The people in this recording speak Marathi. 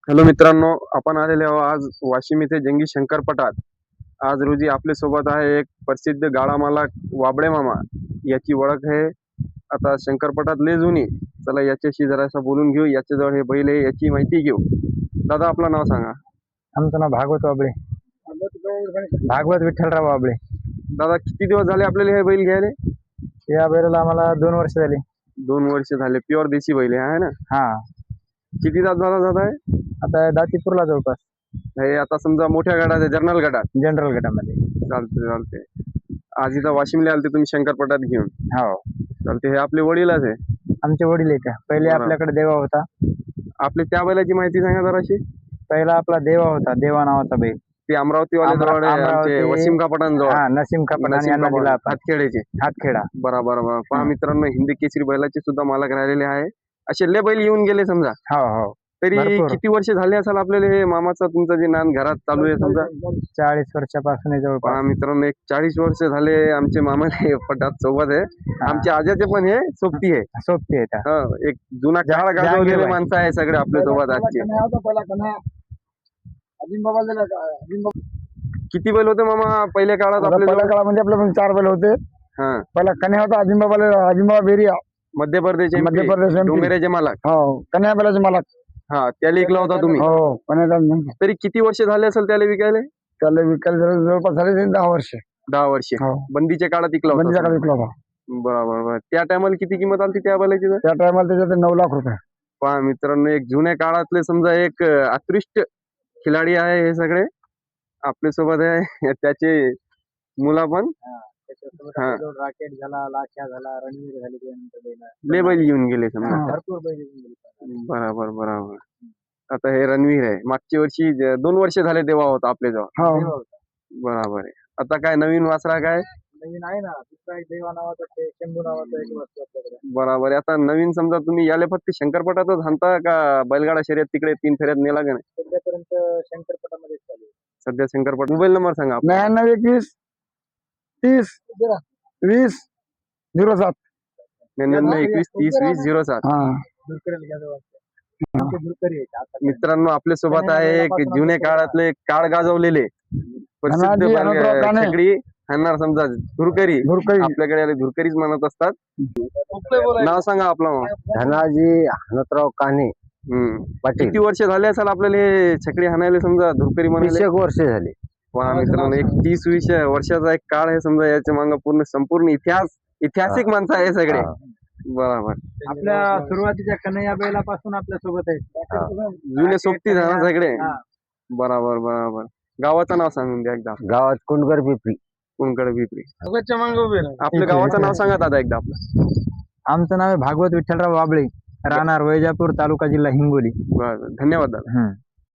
हॅलो मित्रांनो, आपण आलेले आहोत आज वाशिम येथे जंगी शंकरपटात. आज रोजी आपल्या सोबत आहे एक प्रसिद्ध गाडा मालक वाबडे मामा. याची ओळख आहे आता शंकरपटात लय जुनी. चला याच्याशी जरासा बोलून घेऊ. याच्याजवळ हे बैल आहे, याची माहिती घेऊ. दादा आपलं नाव सांगा. आमचं नाव भागवत वाबळे. भागवत विठ्ठलराव वाबळे. दादा किती दिवस झाले आपल्याला हे बैल घ्यायला? या बैलाला आम्हाला 2 वर्ष झाली. 2 वर्ष झाले. प्युअर देशी बैल आहे ना? हा, किती दात झाला आहे? आता दातीपूरला जवळपास हे आता समजा मोठ्या गटात आहे, जर्नल गटात. जनरल गटामध्ये. चालते. आज इथं वाशिमला आलते तुम्ही शंकरपटात घेऊन? हो, चालते. हे आपले वडीलच आहे? आमचे वडील आहे का. पहिले बरं. आपल्याकडे देवा होता. आपले त्या बैलाची माहिती सांगा जराशी. पहिला आपला देवा होता, देवा नावाचा बैल. ते अमरावती वाले जवळ आहे, आमचे अमरावती- वसीम कापटान जवळ. हा, नसीम कापड यांना दिला आपण. हातखेड्याचे. हातखेडा. बरोबर. पहा मित्रांनो, हिंदी केसरी बैलाचे सुद्धा मालक राहिलेले आहे. असे लय बैल येऊन गेले समजा. हो, तरी भरपूर. किती वर्ष झाले असेल आपल्याला हे मामाचं तुमचं जे नान घरात चालू आहे समजा? 40 वर्षापासून आहे जवळपास. पहा मित्रांनो, एक 40 वर्ष झाले आमचे मामा हे पटात सोबत आहे. आमच्या आजाचे पण हे सोबती आहे. सोबती आहे. हा, एक जुना काळ गाजवलेले जहांगीर माणसं आहे सगळे आपल्या सोबत आजचे. किती बैल होते मामा पहिल्या काळात आपल्या पहिल्या काळामध्ये आपल्याकडे 4 बैल होते. हा, पहिला कन्या होता अजिंबाबा बेरिया, मध्य प्रदेश मध्य प्रदेश MP. डोंगरेचे मालक. हो, कन्या बैलाचे मालक. हा, त्याला विकला होता तुम्ही? हो, कन्या. तरी किती वर्ष झाले असेल त्याला विकायला? त्याला विकायला जवळपास झाले 10 वर्ष. 10 वर्ष. हो, बंदीच्या काळात विकला होता? बंदीच्या काळात विकला होता. बरोबर. त्या टायमाला किती किंमत आली त्या बैलाची? त्या टायमाला त्याच्यात 9 लाख रुपये. पहा मित्रांनो, एक जुन्या काळातले समजा एक उत्कृष्ट खिलाडी आहे हे सगळे आपल्या सोबत आहे. त्याचे मुला पण हा. राकेट झाला, लाख्या झाला, रणवीर झाली, त्यानंतर लय बैल येऊन गेले समजा. भरपूर बैल येऊन गेले. बरोबर. आता हे रणवीर आहे. मागच्या वर्षी 2 वर्ष झाले देवा होता आपल्या जवळ. हो, बरोबर आहे. आता काय नवीन वासरा काय नवीन आहे ना, दुसरा एक देवा नावाचा, ते शंभू नावाचा एक वस्तू आपल्याकडे. बरोबर आहे. आता नवीन समजा तुम्ही याले फक्त शंकरपटातच हाणता का बैलगाडा शर्यत तिकडे 3 फेऱ्यात नेला का नाही? सध्यापर्यंत शंकरपटामध्ये चालू आहे. सध्या शंकरपट. मोबाईल नंबर सांगा आपला. 99 21 30 20 07. 99 21 30 20 07. हा, मित्रांनो, आपल्या सोबत आहे एक जुने काळातले काळ गाजवलेले प्रसिद्ध धनाजी अनंतराव काणे. छकडी हाणणार समजा धुरकरी. आपल्याकडे याला धुरकरीच म्हणत असतात. नाव सांगा आपलं. धनाजी अनंतराव काणे. किती वर्ष झाले असेल आपल्याला हे छकडी हाणायला समजा धुरकरी म्हणाले? 20 वर्ष झाली. पहा मित्रांनो, एक 30-20 वर्षाचा एक काळ आहे समजा. याच्या मागे संपूर्ण ऐतिहासिक माणसं आहे सगळे. बरोबर. आपल्या सुरुवातीच्या कन्हैया बैलापासून आपल्या सोबत आहे. जुने सोबती झाला सगळे. बरोबर. गावाचं नाव सांगून द्या एकदा. गावात कुंडकर पिपरी. कुणकड पिपरी. आपल्या गावाचं नाव सांगा दादा एकदा आपलं. आमचं नाव आहे भागवत विठ्ठलराव वाबळे, राहणार वैजापूर, तालुका जिल्हा हिंगोली. बरं, धन्यवाद दादा.